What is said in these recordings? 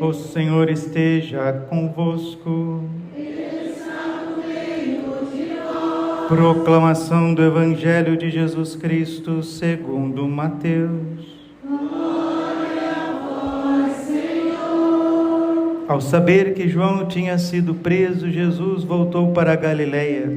O Senhor esteja convosco. Proclamação do Evangelho de Jesus Cristo segundo Mateus. Glória a vós, Senhor. Ao saber que João tinha sido preso, Jesus voltou para a Galileia,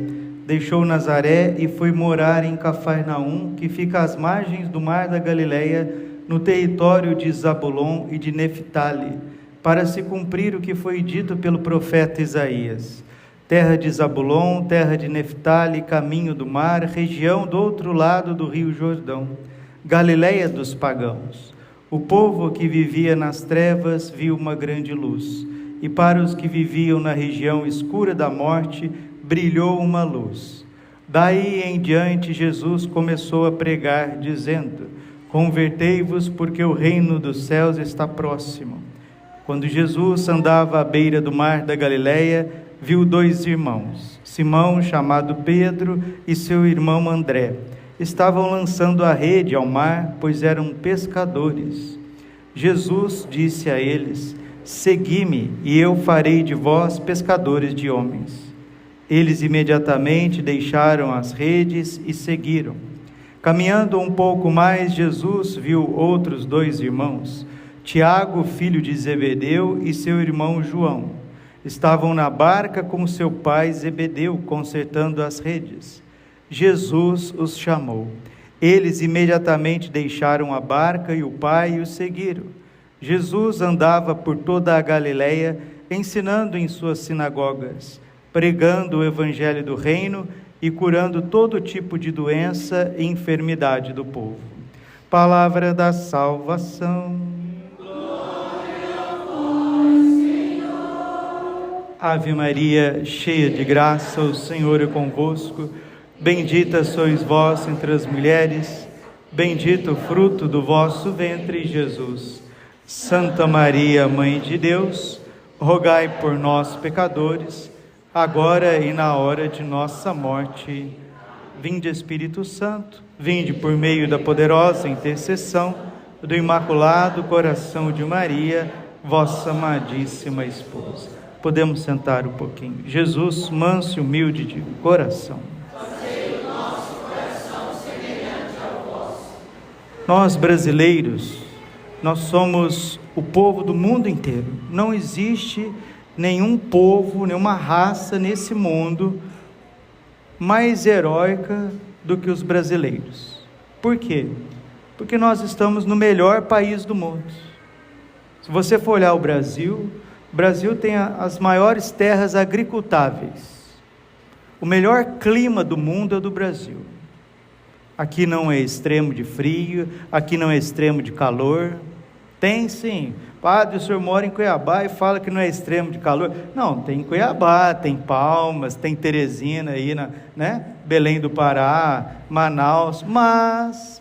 deixou Nazaré e foi morar em Cafarnaum, que fica às margens do mar da Galileia, no território de Zabulon e de Neftali, para se cumprir o que foi dito pelo profeta Isaías. Terra de Zabulon, terra de Neftali, caminho do mar, região do outro lado do rio Jordão, Galileia dos pagãos. O povo que vivia nas trevas viu uma grande luz, e para os que viviam na região escura da morte, brilhou uma luz. Daí em diante Jesus começou a pregar, dizendo: convertei-vos, porque o reino dos céus está próximo. Quando Jesus andava à beira do mar da Galileia, viu dois irmãos, Simão, chamado Pedro, e seu irmão André. Estavam lançando a rede ao mar, pois eram pescadores. Jesus disse a eles: segui-me, e eu farei de vós pescadores de homens. Eles imediatamente deixaram as redes e seguiram. Caminhando um pouco mais, Jesus viu outros dois irmãos, Tiago, filho de Zebedeu, e seu irmão João. Estavam na barca com seu pai Zebedeu, consertando as redes. Jesus os chamou. Eles imediatamente deixaram a barca e o pai o seguiram. Jesus andava por toda a Galileia, ensinando em suas sinagogas, pregando o evangelho do reino e curando todo tipo de doença e enfermidade do povo. Palavra da salvação. Ave Maria, cheia de graça, o Senhor é convosco. Bendita sois vós entre as mulheres, bendito o fruto do vosso ventre, Jesus. Santa Maria, Mãe de Deus, rogai por nós, pecadores, agora e na hora de nossa morte. Vinde, Espírito Santo, vinde por meio da poderosa intercessão do Imaculado Coração de Maria, vossa amadíssima esposa. Podemos sentar um pouquinho. Jesus, manso e humilde de coração. Fazei o nosso coração semelhante ao vosso. Nós brasileiros, nós somos o povo do mundo inteiro. Não existe nenhum povo, nenhuma raça nesse mundo mais heróica do que os brasileiros. Por quê? Porque nós estamos no melhor país do mundo. Se você for olhar o Brasil tem as maiores terras agricultáveis. O melhor clima do mundo é o do Brasil. Aqui não é extremo de frio, aqui não é extremo de calor. Tem sim. Padre, o senhor mora em Cuiabá e fala que não é extremo de calor. Não, tem Cuiabá, tem Palmas, tem Teresina aí, Belém do Pará, Manaus. Mas,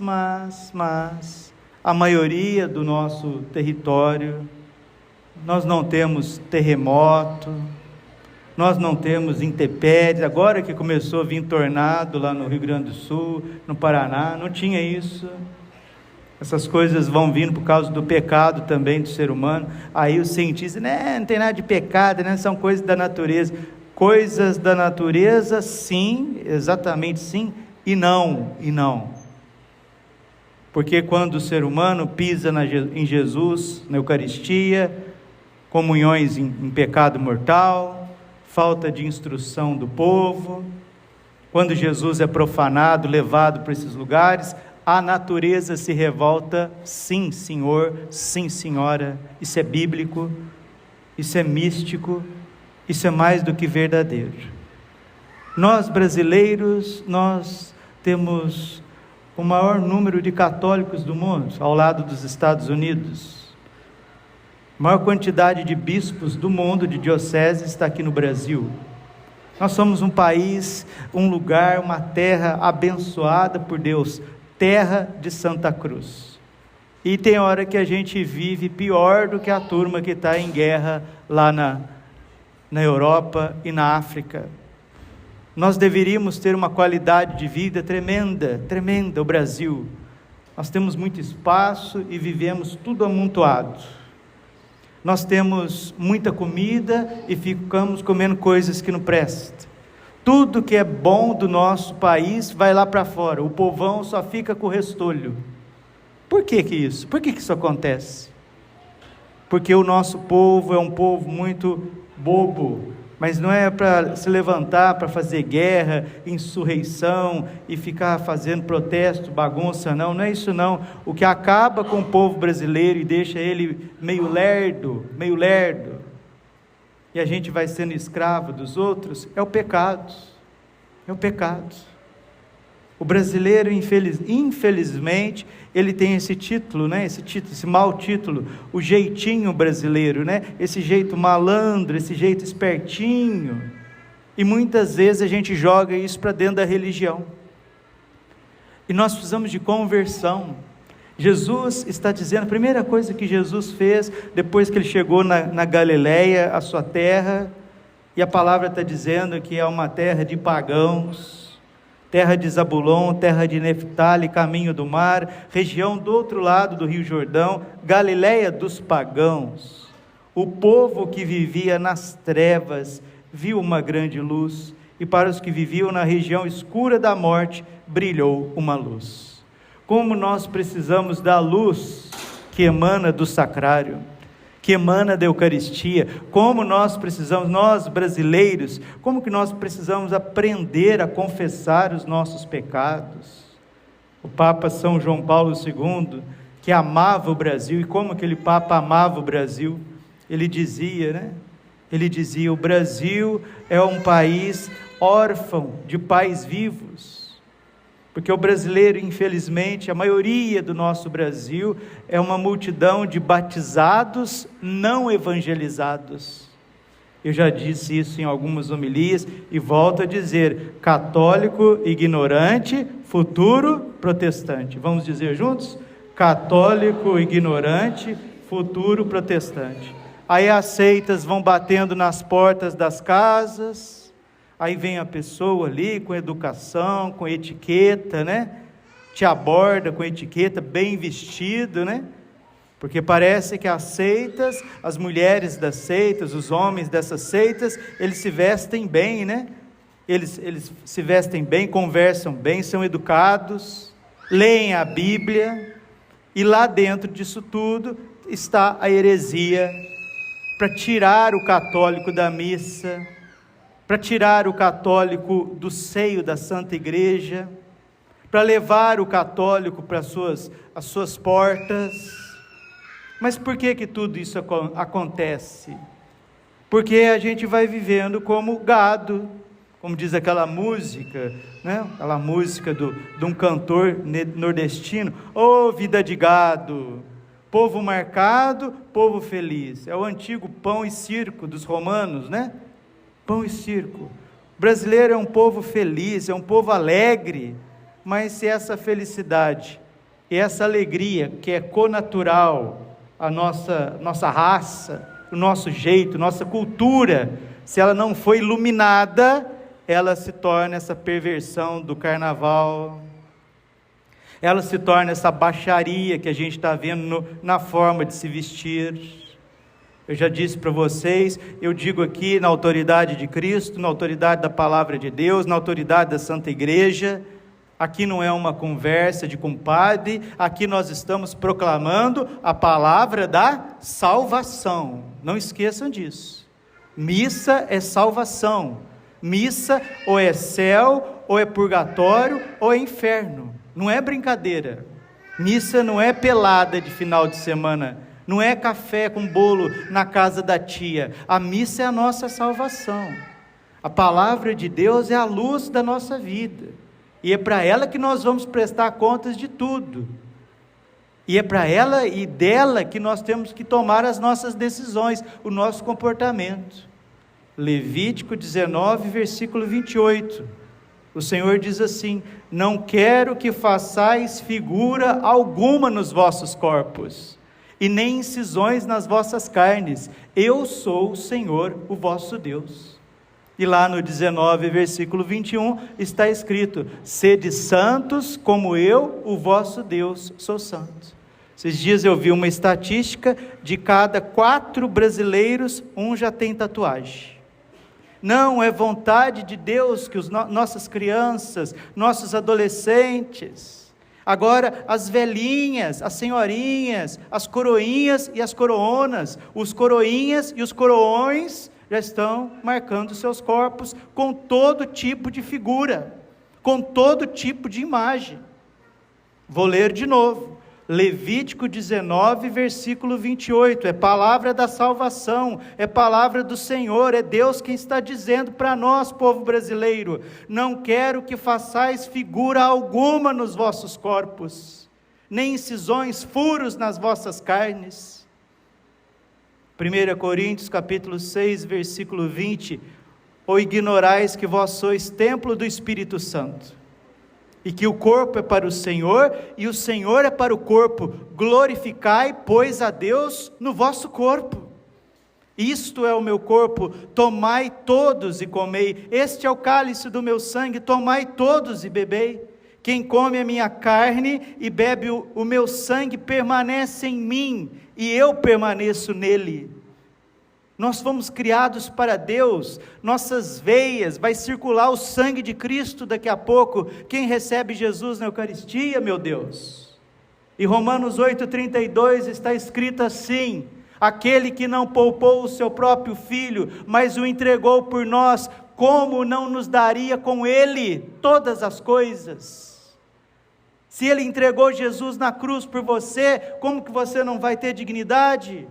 a maioria do nosso território, nós não temos terremoto, nós não temos intempéries. Agora que começou a vir tornado lá no Rio Grande do Sul, no Paraná, não tinha isso. Essas coisas vão vindo por causa do pecado também do ser humano. Aí os cientistas, não tem nada de pecado, são coisas da natureza. Coisas da natureza, sim, exatamente sim, e não. Porque quando o ser humano pisa em Jesus, na Eucaristia, comunhões em pecado mortal, falta de instrução do povo, quando Jesus é profanado, levado para esses lugares, a natureza se revolta. Sim, senhor, sim, senhora. Isso é bíblico, isso é místico, isso é mais do que verdadeiro. Nós brasileiros, nós temos o maior número de católicos do mundo, ao lado dos Estados Unidos. A maior quantidade de bispos do mundo, de dioceses, está aqui no Brasil. Nós somos um país, um lugar, uma terra abençoada por Deus, terra de Santa Cruz. E tem hora que a gente vive pior do que a turma que está em guerra lá na Europa e na África. Nós deveríamos ter uma qualidade de vida tremenda, o Brasil. Nós temos muito espaço e vivemos tudo amontoado. Nós temos muita comida e ficamos comendo coisas que não prestam. Tudo que é bom do nosso país vai lá para fora. O povão só fica com o restolho. Por que isso? Por que isso acontece? Porque o nosso povo é um povo muito bobo. Mas não é para se levantar, para fazer guerra, insurreição e ficar fazendo protesto, bagunça, não é isso não. O que acaba com o povo brasileiro e deixa ele meio lerdo, e a gente vai sendo escravo dos outros, é o pecado. O brasileiro, infelizmente, ele tem esse título, esse mau título, o jeitinho brasileiro, esse jeito malandro, esse jeito espertinho, e muitas vezes a gente joga isso para dentro da religião, e nós precisamos de conversão. Jesus está dizendo, a primeira coisa que Jesus fez, depois que ele chegou na Galileia, a sua terra, e a palavra está dizendo que é uma terra de pagãos, terra de Zabulon, terra de Neftali, caminho do mar, região do outro lado do Rio Jordão, Galileia dos pagãos. O povo que vivia nas trevas viu uma grande luz, e para os que viviam na região escura da morte, brilhou uma luz. Como nós precisamos da luz que emana do sacrário, que emana da Eucaristia, como nós precisamos, nós brasileiros, como que nós precisamos aprender a confessar os nossos pecados. O Papa São João Paulo II, que amava o Brasil, e como aquele Papa amava o Brasil, ele dizia, o Brasil é um país órfão de pais vivos, porque o brasileiro, infelizmente, a maioria do nosso Brasil é uma multidão de batizados não evangelizados. Eu já disse isso em algumas homilias e volto a dizer: católico ignorante, futuro protestante. Vamos dizer juntos? Católico ignorante, futuro protestante. Aí as seitas vão batendo nas portas das casas. Aí vem a pessoa ali com educação, com etiqueta, te aborda com etiqueta, bem vestido, porque parece que as seitas, as mulheres das seitas, os homens dessas seitas, eles se vestem bem, eles se vestem bem, conversam bem, são educados, leem a Bíblia, e lá dentro disso tudo está a heresia, para tirar o católico da missa, para tirar o católico do seio da Santa Igreja, para levar o católico para as suas portas. Mas por que tudo isso acontece? Porque a gente vai vivendo como gado, como diz aquela música, aquela música de um cantor nordestino: ô vida de gado, povo marcado, povo feliz. É o antigo pão e circo dos romanos, Pão e circo. O brasileiro é um povo feliz, é um povo alegre, mas se essa felicidade e essa alegria, que é connatural, a nossa raça, o nosso jeito, nossa cultura, se ela não foi iluminada, ela se torna essa perversão do carnaval, ela se torna essa baixaria que a gente está vendo na forma de se vestir. Eu já disse para vocês, eu digo aqui na autoridade de Cristo, na autoridade da Palavra de Deus, na autoridade da Santa Igreja, aqui não é uma conversa de compadre, aqui nós estamos proclamando a palavra da salvação, não esqueçam disso. Missa é salvação, missa ou é céu, ou é purgatório, ou é inferno, não é brincadeira. Missa não é pelada de final de semana, não é café com bolo na casa da tia. A missa é a nossa salvação. A palavra de Deus é a luz da nossa vida. E é para ela que nós vamos prestar contas de tudo. E é para ela e dela que nós temos que tomar as nossas decisões, o nosso comportamento. Levítico 19, versículo 28. O Senhor diz assim: não quero que façais figura alguma nos vossos corpos, e nem incisões nas vossas carnes, eu sou o Senhor, o vosso Deus. E lá no 19, versículo 21, está escrito: sede santos como eu, o vosso Deus, sou santo. Esses dias eu vi uma estatística, de cada 4 brasileiros, 1 já tem tatuagem. Não, é vontade de Deus que nossas crianças, nossos adolescentes, agora as velhinhas, as senhorinhas, as coroinhas e as coroonas, os coroinhas e os coroões já estão marcando seus corpos com todo tipo de figura, com todo tipo de imagem. Vou ler de novo. Levítico 19, versículo 28, é palavra da salvação, é palavra do Senhor, é Deus quem está dizendo para nós, povo brasileiro: não quero que façais figura alguma nos vossos corpos, nem incisões, furos nas vossas carnes. 1 Coríntios capítulo 6, versículo 20, ou ignorais que vós sois templo do Espírito Santo, e que o corpo é para o Senhor, e o Senhor é para o corpo. Glorificai, pois, a Deus no vosso corpo. Isto é o meu corpo, tomai todos e comei. Este é o cálice do meu sangue, tomai todos e bebei. Quem come a minha carne e bebe o meu sangue permanece em mim, e eu permaneço nele. Nós fomos criados para Deus, nossas veias, vai circular o sangue de Cristo daqui a pouco, quem recebe Jesus na Eucaristia, meu Deus. E Romanos 8,32 está escrito assim: aquele que não poupou o seu próprio filho, mas o entregou por nós, como não nos daria com ele todas as coisas? Se ele entregou Jesus na cruz por você, como que você não vai ter dignidade?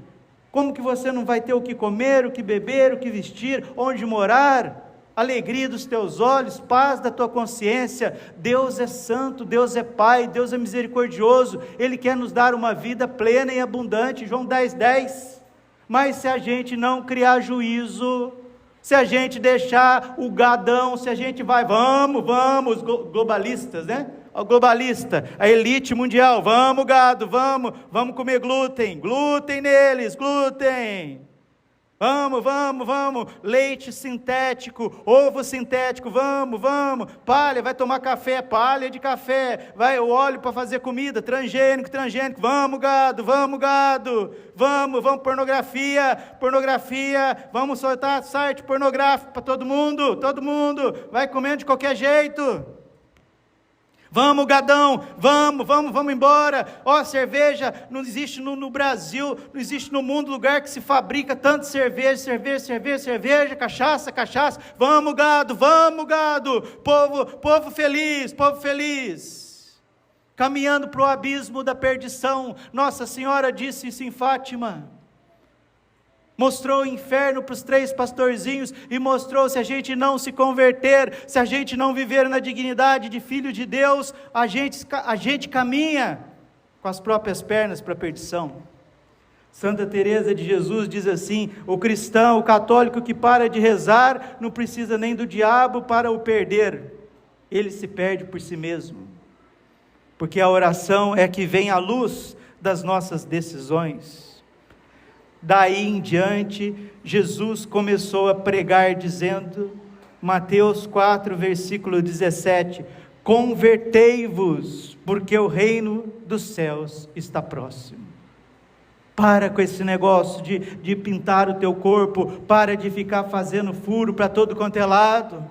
Como que você não vai ter o que comer, o que beber, o que vestir, onde morar? Alegria dos teus olhos, paz da tua consciência. Deus é santo, Deus é Pai, Deus é misericordioso, Ele quer nos dar uma vida plena e abundante, João 10:10. Mas se a gente não criar juízo, se a gente deixar o gadão, se a gente vai, vamos, globalistas, né? O globalista, a elite mundial, vamos gado, vamos comer glúten neles, glúten, vamos, leite sintético, ovo sintético, vamos, palha, vai tomar café, palha de café, vai o óleo para fazer comida, transgênico, vamos gado, vamos, pornografia, vamos soltar site pornográfico para todo mundo, vai comendo de qualquer jeito. Vamos gadão, vamos embora. Cerveja, não existe no Brasil, não existe no mundo lugar que se fabrica tanto cerveja, cachaça, vamos gado, povo feliz, caminhando para o abismo da perdição. Nossa Senhora disse isso em Fátima, mostrou o inferno para os 3 pastorzinhos, e mostrou: se a gente não se converter, se a gente não viver na dignidade de filho de Deus, a gente caminha com as próprias pernas para a perdição. Santa Teresa de Jesus diz assim: o cristão, o católico que para de rezar, não precisa nem do diabo para o perder, ele se perde por si mesmo, porque a oração é que vem à luz das nossas decisões. Daí em diante, Jesus começou a pregar dizendo, Mateus 4, versículo 17, convertei-vos, porque o reino dos céus está próximo. Para com esse negócio de pintar o teu corpo, para de ficar fazendo furo para todo quanto é lado.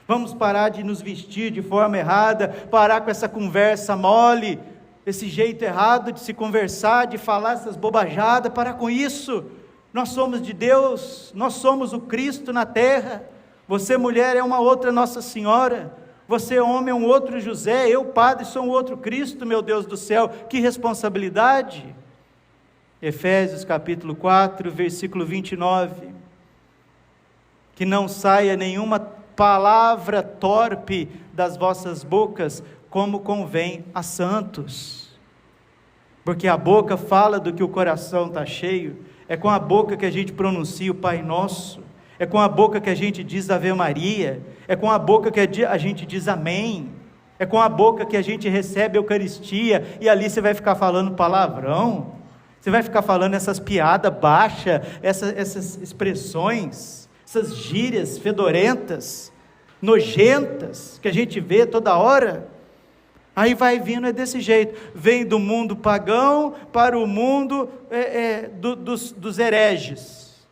Vamos parar de nos vestir de forma errada, parar com essa conversa mole, esse jeito errado de se conversar, de falar essas bobajadas. Parar com isso. Nós somos de Deus, nós somos o Cristo na terra. Você, mulher, é uma outra Nossa Senhora, você, homem, é um outro José, eu, padre, sou um outro Cristo, meu Deus do céu, que responsabilidade. Efésios capítulo 4, versículo 29, que não saia nenhuma palavra torpe das vossas bocas, como convém a santos, porque a boca fala do que o coração está cheio. É com a boca que a gente pronuncia o Pai Nosso, é com a boca que a gente diz Ave Maria, é com a boca que a gente diz Amém, é com a boca que a gente recebe a Eucaristia, e ali você vai ficar falando palavrão, você vai ficar falando essas piadas baixas, essas expressões, essas gírias fedorentas, nojentas, que a gente vê toda hora. Aí vai vindo, é desse jeito, vem do mundo pagão para o mundo dos hereges.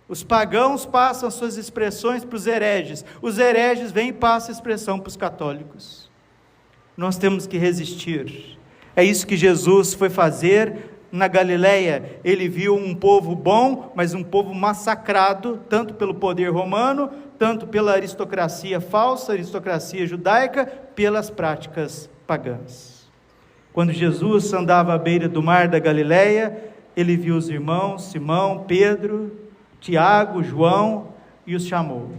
Os pagãos passam suas expressões para os hereges vêm e passam a expressão para os católicos. Nós temos que resistir. É isso que Jesus foi fazer na Galileia. Ele viu um povo bom, mas um povo massacrado, tanto pelo poder romano, tanto pela aristocracia falsa, aristocracia judaica, pelas práticas pagãs. Quando Jesus andava à beira do mar da Galileia, ele viu os irmãos Simão, Pedro, Tiago, João, e os chamou: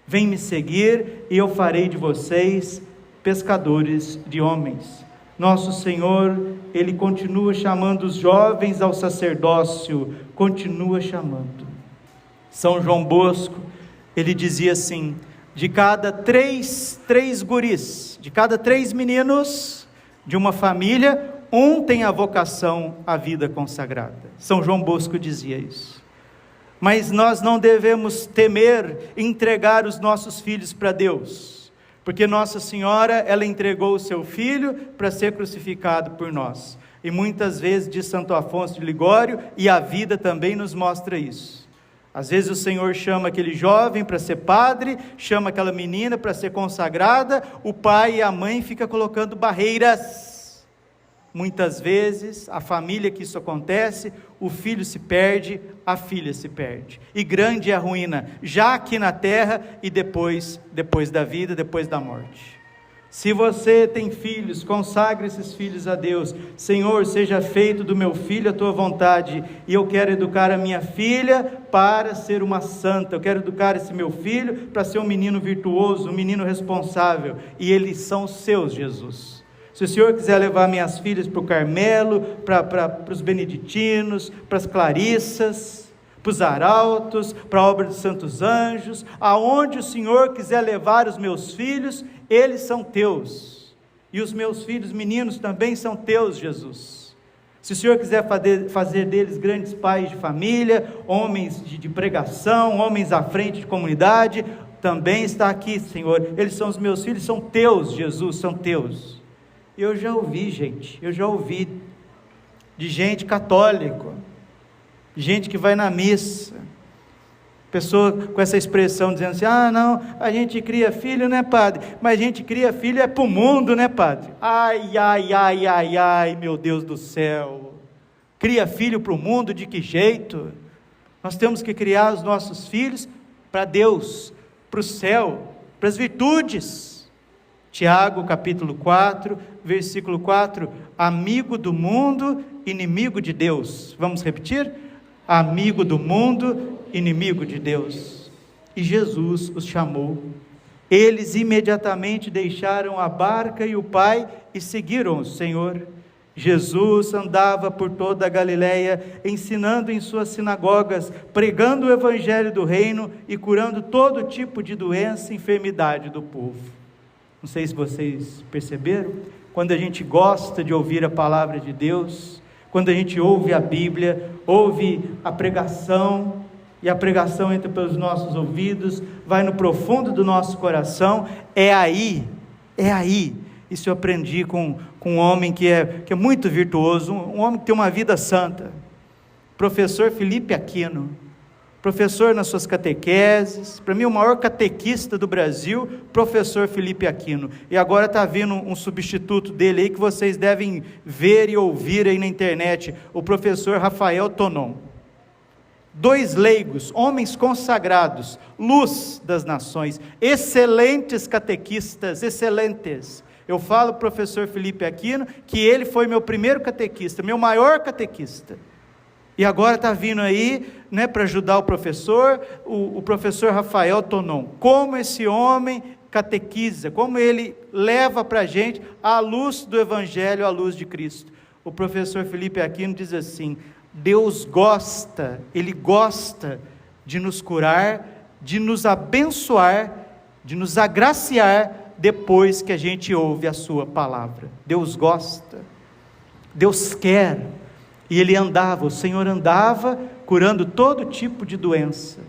vem me seguir e eu farei de vocês pescadores de homens. Nosso Senhor, Ele continua chamando os jovens ao sacerdócio, continua chamando. São João Bosco, ele dizia assim: de cada três guris, de cada 3 meninos de uma família, um tem a vocação à vida consagrada. São João Bosco dizia isso. Mas nós não devemos temer entregar os nossos filhos para Deus, porque Nossa Senhora, ela entregou o seu filho para ser crucificado por nós. E muitas vezes, diz Santo Afonso de Ligório, e a vida também nos mostra isso. Às vezes o Senhor chama aquele jovem para ser padre, chama aquela menina para ser consagrada, o pai e a mãe ficam colocando barreiras. Muitas vezes, a família que isso acontece, o filho se perde, a filha se perde. E grande é a ruína, já aqui na terra e depois da vida, depois da morte. Se você tem filhos, consagre esses filhos a Deus. Senhor, seja feito do meu filho a tua vontade, e eu quero educar a minha filha para ser uma santa, eu quero educar esse meu filho para ser um menino virtuoso, um menino responsável, e eles são seus, Jesus. Se o Senhor quiser levar minhas filhas para o Carmelo, para os beneditinos, para as Clarissas, para os arautos, para a obra dos santos anjos, aonde o Senhor quiser levar os meus filhos, eles são teus, e os meus filhos meninos também são teus, Jesus. Se o Senhor quiser fazer deles grandes pais de família, homens de pregação, homens à frente de comunidade, também está aqui, Senhor. Eles são os meus filhos, são teus, Jesus, são teus. Eu já ouvi, gente, de gente católica, gente que vai na missa, pessoa com essa expressão dizendo assim: ah não, a gente cria filho, né padre, mas a gente cria filho é para o mundo, né padre? Ai, meu Deus do céu, cria filho para o mundo, de que jeito? Nós temos que criar os nossos filhos para Deus, para o céu, para as virtudes. Tiago capítulo 4, versículo 4, amigo do mundo, inimigo de Deus. Vamos repetir? Amigo do mundo, inimigo de Deus. E Jesus os chamou. Eles imediatamente deixaram a barca e o pai e seguiram o Senhor. Jesus andava por toda a Galileia, ensinando em suas sinagogas, pregando o evangelho do reino e curando todo tipo de doença e enfermidade do povo. Não sei se vocês perceberam, quando a gente gosta de ouvir a palavra de Deus, quando a gente ouve a Bíblia, ouve a pregação, e a pregação entra pelos nossos ouvidos, vai no profundo do nosso coração, é aí, isso eu aprendi com um homem que é muito virtuoso, um homem que tem uma vida santa, professor Felipe Aquino, professor nas suas catequeses, para mim o maior catequista do Brasil, professor Felipe Aquino, e agora está vindo um substituto dele aí, que vocês devem ver e ouvir aí na internet, o professor Rafael Tonon. 2 leigos, homens consagrados, luz das nações, excelentes catequistas, excelentes. Eu falo professor Felipe Aquino, que ele foi meu primeiro catequista, meu maior catequista. E agora está vindo aí, né, para ajudar o professor Rafael Tonon. Como esse homem catequiza, como ele leva para a gente a luz do Evangelho, a luz de Cristo. O professor Felipe Aquino diz assim: Deus gosta, Ele gosta de nos curar, de nos abençoar, de nos agraciar, depois que a gente ouve a sua palavra. Deus gosta, Deus quer. E ele andava, o Senhor andava curando todo tipo de doença.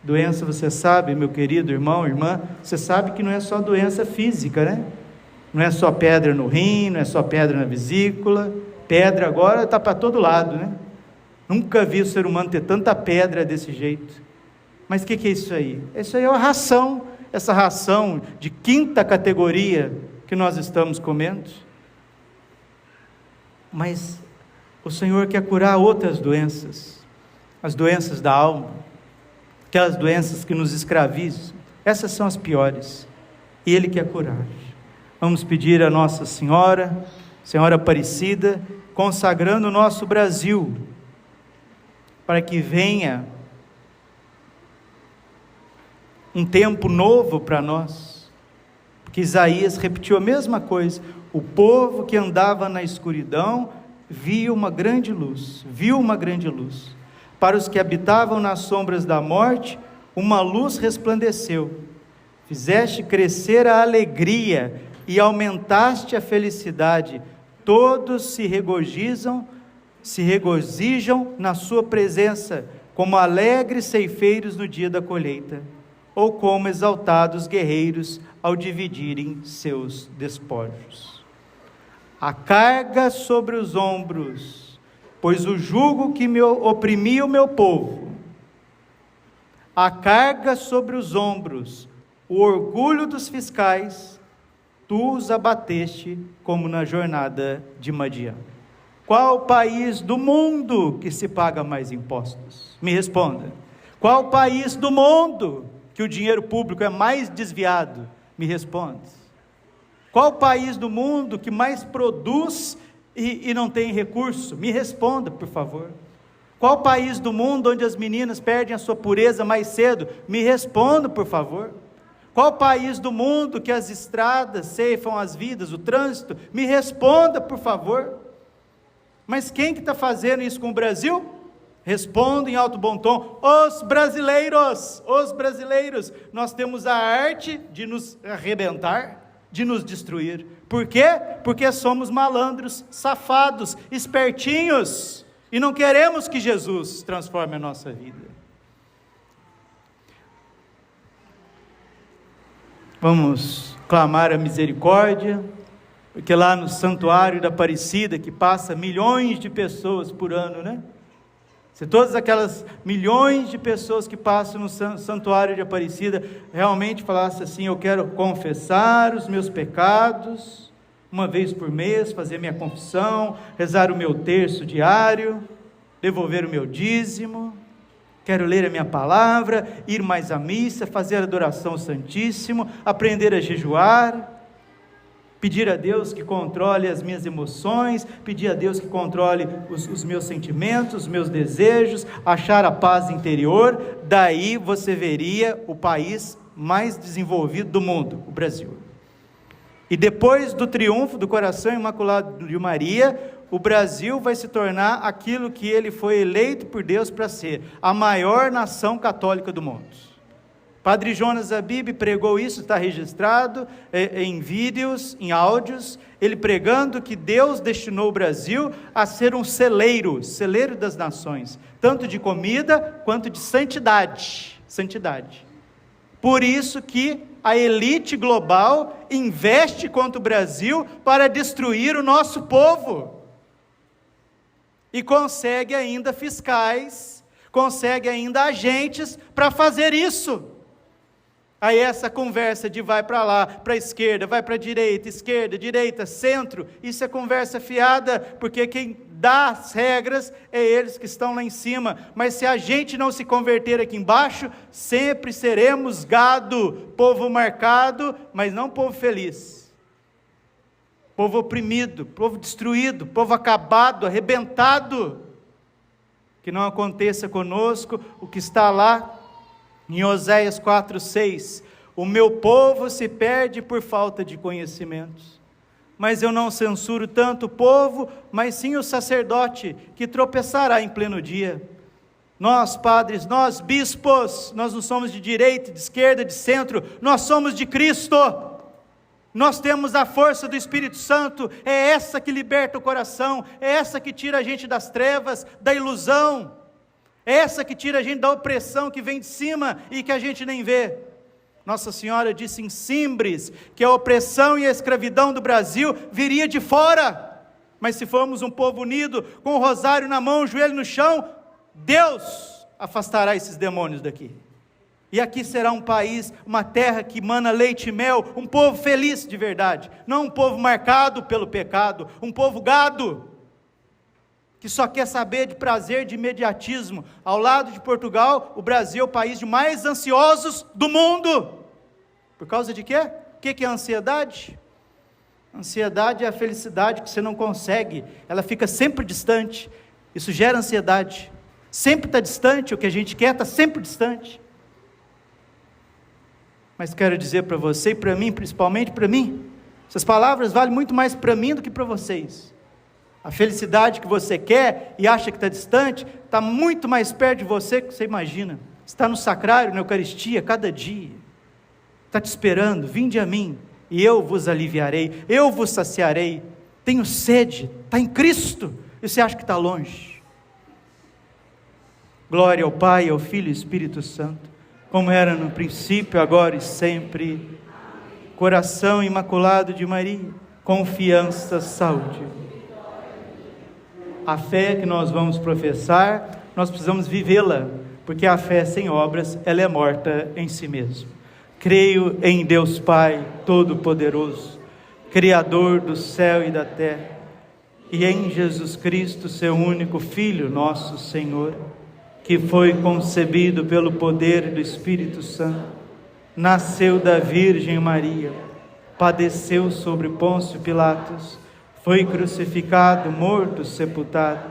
Doença, você sabe, meu querido irmão, irmã, você sabe que não é só doença física, né? Não é só pedra no rim, não é só pedra na vesícula, pedra agora está para todo lado, né? Nunca vi o ser humano ter tanta pedra desse jeito. Mas o que é isso aí? Isso aí é uma ração, essa ração de 5ª categoria que nós estamos comendo. Mas o Senhor quer curar outras doenças, as doenças da alma, aquelas doenças que nos escravizam. Essas são as piores, e Ele quer curar. Vamos pedir a Nossa Senhora, Senhora Aparecida, consagrando o nosso Brasil, para que venha um tempo novo para nós, porque Isaías repetiu a mesma coisa: o povo que andava na escuridão viu uma grande luz, para os que habitavam nas sombras da morte, uma luz resplandeceu, fizeste crescer a alegria, e aumentaste a felicidade, todos se regozijam na sua presença, como alegres ceifeiros no dia da colheita, ou como exaltados guerreiros ao dividirem seus despojos. A carga sobre os ombros, pois o jugo que me oprimia o meu povo, a carga sobre os ombros, o orgulho dos fiscais, tu os abateste como na jornada de Madian. Qual país do mundo que se paga mais impostos? Me responda. Qual país do mundo que o dinheiro público é mais desviado? Me responda. Qual país do mundo que mais produz e não tem recurso? Me responda, por favor. Qual país do mundo onde as meninas perdem a sua pureza mais cedo? Me responda, por favor. Qual país do mundo que as estradas ceifam as vidas, o trânsito? Me responda, por favor. Mas quem que está fazendo isso com o Brasil? Respondo em alto bom tom: os brasileiros. Nós temos a arte de nos arrebentar, de nos destruir. Por quê? Porque somos malandros, safados, espertinhos, e não queremos que Jesus transforme a nossa vida. Vamos clamar a misericórdia, porque lá no Santuário da Aparecida, que passa milhões de pessoas por ano, né? Se todas aquelas milhões de pessoas que passam no Santuário de Aparecida realmente falassem assim: eu quero confessar os meus pecados, uma vez por mês, fazer minha confissão, rezar o meu terço diário, devolver o meu dízimo, quero ler a minha palavra, ir mais à missa, fazer a adoração ao Santíssimo, aprender a jejuar, pedir a Deus que controle as minhas emoções, pedir a Deus que controle os meus sentimentos, os meus desejos, achar a paz interior. Daí você veria o país mais desenvolvido do mundo, o Brasil. E depois do triunfo do coração imaculado de Maria, o Brasil vai se tornar aquilo que ele foi eleito por Deus para ser: a maior nação católica do mundo. Padre Jonas Abib pregou isso, está registrado em vídeos, em áudios, ele pregando que Deus destinou o Brasil a ser um celeiro das nações, tanto de comida quanto de santidade. Por isso que a elite global investe contra o Brasil para destruir o nosso povo. E consegue ainda fiscais, consegue ainda agentes para fazer isso. Aí essa conversa de vai para lá, para a esquerda, vai para a direita, esquerda, direita, centro, isso é conversa fiada, porque quem dá as regras é eles que estão lá em cima. Mas se a gente não se converter aqui embaixo, sempre seremos gado, povo marcado, mas não povo feliz. Povo oprimido, povo destruído, povo acabado, arrebentado. Que não aconteça conosco o que está lá em Oséias 4:6, o meu povo se perde por falta de conhecimentos, mas eu não censuro tanto o povo, mas sim o sacerdote, que tropeçará em pleno dia. Nós padres, nós bispos, nós não somos de direita, de esquerda, de centro, nós somos de Cristo, nós temos a força do Espírito Santo, é essa que liberta o coração, é essa que tira a gente das trevas, da ilusão, essa que tira a gente da opressão que vem de cima e que a gente nem vê. Nossa Senhora disse em Simbres que a opressão e a escravidão do Brasil viria de fora, mas se formos um povo unido, com o rosário na mão, o joelho no chão, Deus afastará esses demônios daqui. E aqui será um país, uma terra que mana leite e mel, um povo feliz de verdade, não um povo marcado pelo pecado, um povo gado, que só quer saber de prazer, de imediatismo. Ao lado de Portugal, o Brasil é o país de mais ansiosos do mundo. Por causa de quê? O que é a ansiedade? A ansiedade é a felicidade que você não consegue, ela fica sempre distante, isso gera ansiedade, sempre está distante, o que a gente quer está sempre distante. Mas quero dizer para você e para mim, principalmente para mim, essas palavras valem muito mais para mim do que para vocês. A felicidade que você quer e acha que está distante, está muito mais perto de você do que você imagina. Está no sacrário, na Eucaristia, cada dia. Está te esperando, vinde a mim, e eu vos aliviarei, eu vos saciarei. Tenho sede, está em Cristo, e você acha que está longe. Glória ao Pai, ao Filho e ao Espírito Santo, como era no princípio, agora e sempre. Coração imaculado de Maria, confiança, saúde. A fé que nós vamos professar, nós precisamos vivê-la, porque a fé sem obras, ela é morta em si mesma. Creio em Deus Pai Todo-Poderoso, Criador do céu e da terra, e em Jesus Cristo, seu único Filho, nosso Senhor, que foi concebido pelo poder do Espírito Santo, nasceu da Virgem Maria, padeceu sobre Pôncio Pilatos, foi crucificado, morto, sepultado,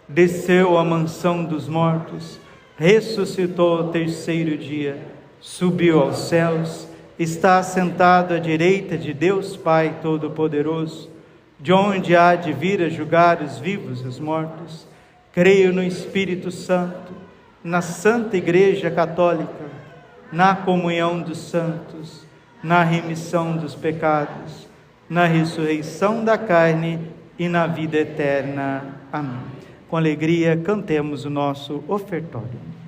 desceu à mansão dos mortos, ressuscitou ao terceiro dia, subiu aos céus, está assentado à direita de Deus Pai Todo-Poderoso, de onde há de vir a julgar os vivos e os mortos. Creio no Espírito Santo, na Santa Igreja Católica, na comunhão dos santos, na remissão dos pecados, na ressurreição da carne e na vida eterna. Amém. Com alegria cantemos o nosso ofertório.